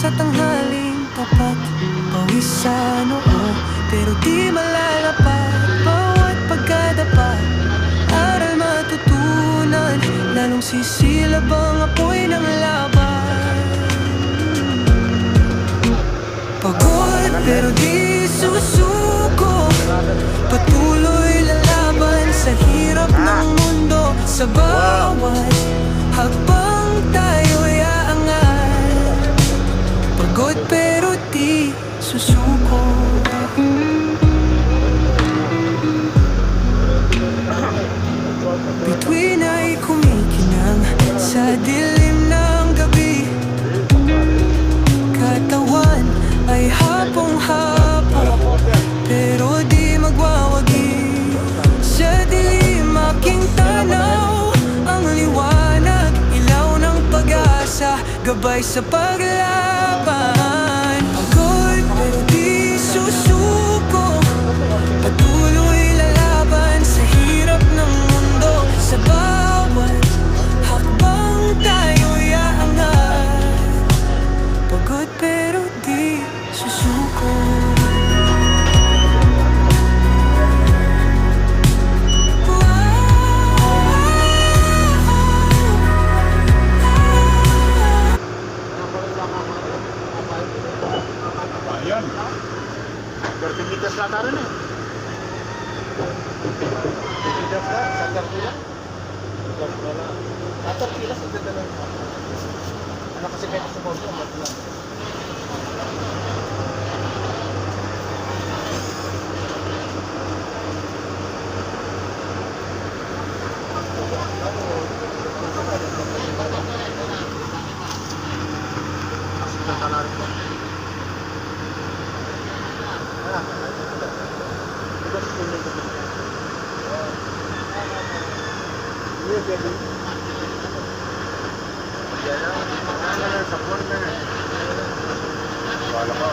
sa tanghaling tapat, pawis sa noo, pero di malalapat. Bawat pagkadapa, aral matutunan, lalong sisilab ang apoy ng laban. Pagod pero di susuko, patuloy lalaban sa hirap ng mundo. Sa bawat hakbang tayo'y aangat. Pagod pero di susuko. Bituin ay kumikinang sa dilim ng gabi, katawan ay hapong-hapo, pero di magwawagi. Sa dilim aking tanaw, ang liwanag, ilaw ng pag-asa, gabay sa paglaban. Pagod pero di susuko, patuloy lalaban sa hirap ng mundo. Sa bawat hakbang tayo'y aangat. Pagod pero di susuko. Ayan. 30 meters lang tayo na eh. 30 meters na, sa Tarpila. Sa Tarpila, sa Tarpila. Ano kasi kayo sa Bordo, ang lang. Wala ko,